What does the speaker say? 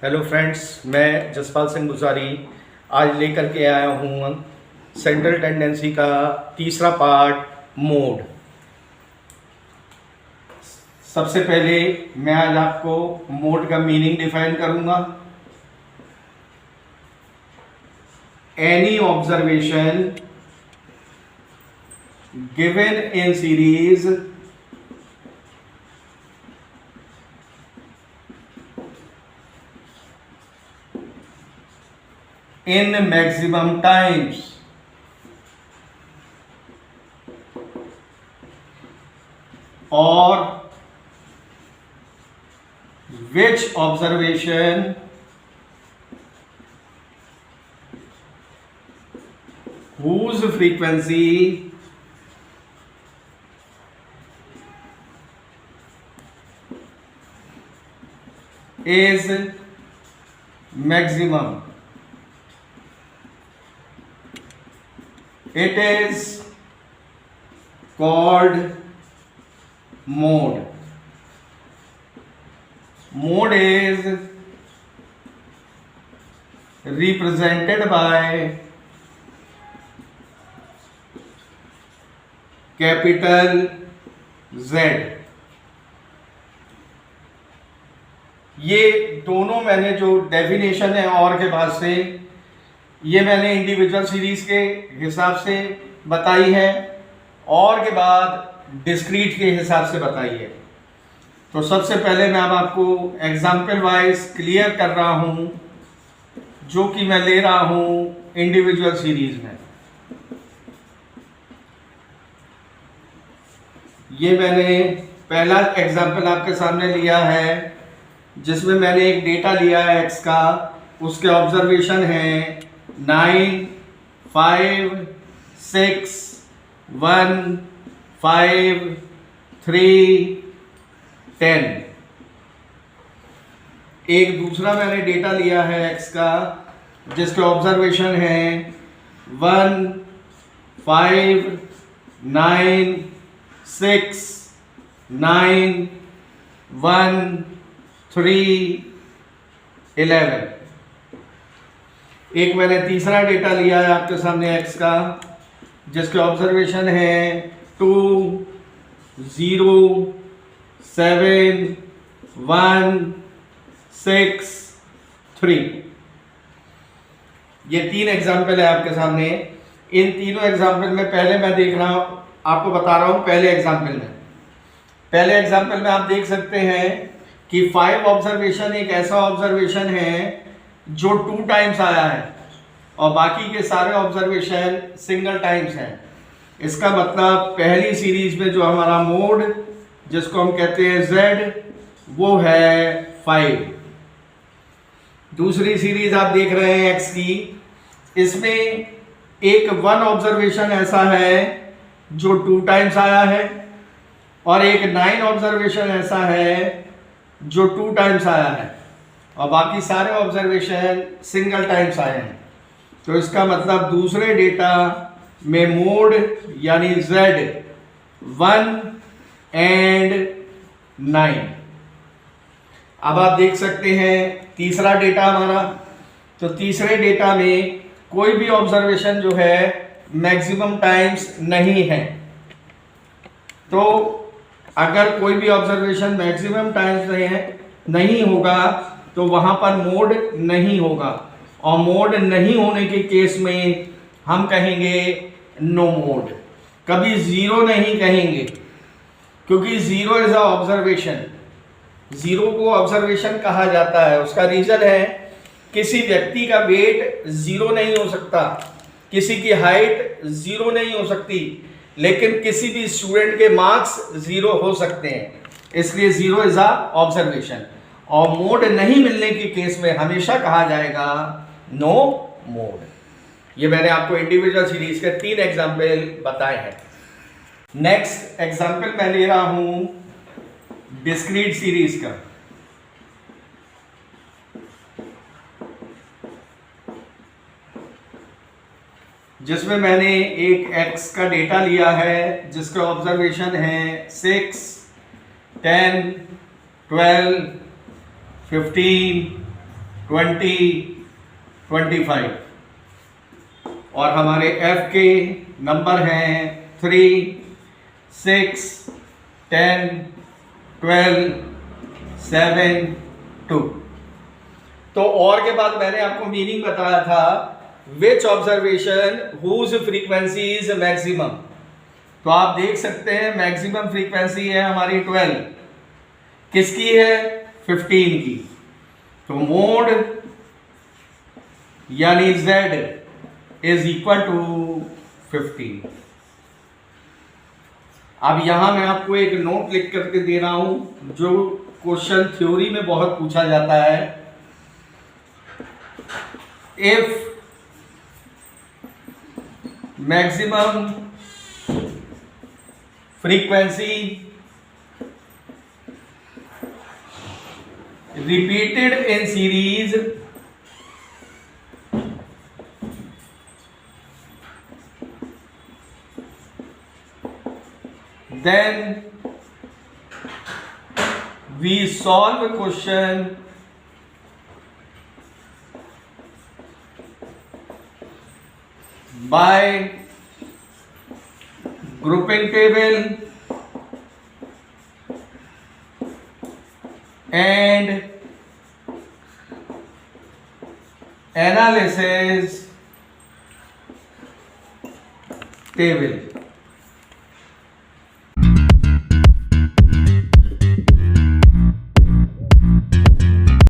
Hello friends, मैं जसपाल सिंह गुजारी आज लेकर के आया हूँ सेंट्रल टेंडेंसी का तीसरा पार्ट मोड। सबसे पहले मैं आज आपको मोड का मीनिंग डिफाइन करूँगा। Any observation given in series in maximum times or which observation whose frequency is maximum, it is called mode. Mode is represented by capital Z। ये दोनों मैंने जो डेफिनेशन है और के पास से, ये मैंने इंडिविजुअल सीरीज के हिसाब से बताई है और के बाद डिस्क्रीट के हिसाब से बताई है। तो सबसे पहले मैं अब आपको एग्जाम्पल वाइज क्लियर कर रहा हूं, जो कि मैं ले रहा हूं इंडिविजुअल सीरीज में। ये मैंने पहला एग्जाम्पल आपके सामने लिया है, जिसमें मैंने एक डेटा लिया है एक्स का। उसके ऑब्जर्वेशन है 9, 5, 6, 1, 5, 3, 10। एक दूसरा मैंने डेटा लिया है एक्स का, जिसके ऑब्जर्वेशन है 1, 5, 9, 6, 9, 1, 3, 11। एक मैंने तीसरा डेटा लिया है आपके सामने एक्स का, जिसके ऑब्जर्वेशन है 2, 0, 7, 1, 6, 3। ये 3 एग्जाम्पल है आपके सामने। इन तीनों एग्जाम्पल में पहले मैं देख रहा हूं, आपको बता रहा हूं पहले एग्जाम्पल में आप देख सकते हैं कि 5 ऑब्जर्वेशन एक ऐसा ऑब्जर्वेशन है जो 2 टाइम्स आया है और बाकी के सारे ऑब्जर्वेशन सिंगल टाइम्स हैं। इसका मतलब पहली सीरीज में जो हमारा मोड, जिसको हम कहते हैं Z, वो है 5। दूसरी सीरीज आप देख रहे हैं X की, इसमें एक 1 ऑब्जर्वेशन ऐसा है जो 2 टाइम्स आया है और एक 9 ऑब्जर्वेशन ऐसा है जो 2 टाइम्स आया है और बाकी सारे ऑब्जर्वेशन सिंगल टाइम्स आए हैं। तो इसका मतलब दूसरे डेटा में मोड यानी Z 1 and 9। अब आप देख सकते हैं तीसरा डेटा हमारा, तो तीसरे डेटा में कोई भी ऑब्जर्वेशन जो है मैक्सिमम टाइम्स नहीं है। तो अगर कोई भी ऑब्जर्वेशन मैक्सिमम टाइम्स नहीं होगा तो वहां पर मोड नहीं होगा, और मोड नहीं होने के केस में हम कहेंगे नो मोड। कभी जीरो नहीं कहेंगे, क्योंकि zero is a observation. Zero को ऑब्जर्वेशन कहा जाता है। उसका रीजन है किसी व्यक्ति का वेट जीरो नहीं हो सकता, किसी की हाइट जीरो नहीं हो सकती, लेकिन किसी भी स्टूडेंट के मार्क्स जीरो हो सकते हैं। इसलिए जीरो इज अ ऑब्जर्वेशन। और मोड नहीं मिलने के केस में हमेशा कहा जाएगा नो मोड। ये मैंने आपको इंडिविजुअल सीरीज के 3 एग्जाम्पल बताए हैं। नेक्स्ट एग्जाम्पल मैं ले रहा हूं डिस्क्रीट सीरीज का। जिसमें मैंने एक x का डेटा लिया है जिसका ऑब्जर्वेशन है 6, 10, 12, 15, 20, 25 और हमारे f के नंबर हैं 3, 6, 10, 12, 7, 2। तो और के बाद मैंने आपको मीनिंग बताया था which observation whose frequency is maximum. तो आप देख सकते हैं मैक्सिमम फ्रीक्वेंसी है हमारी 12, किसकी है 15 की। तो मोड यानी z इज इक्वल टू 15। अब यहां मैं आपको एक नोट लिख करके दे रहा हूं जो क्वेश्चन थ्योरी में बहुत पूछा जाता है। If maximum frequency repeated in series then we solve a question by grouping table and analysis table।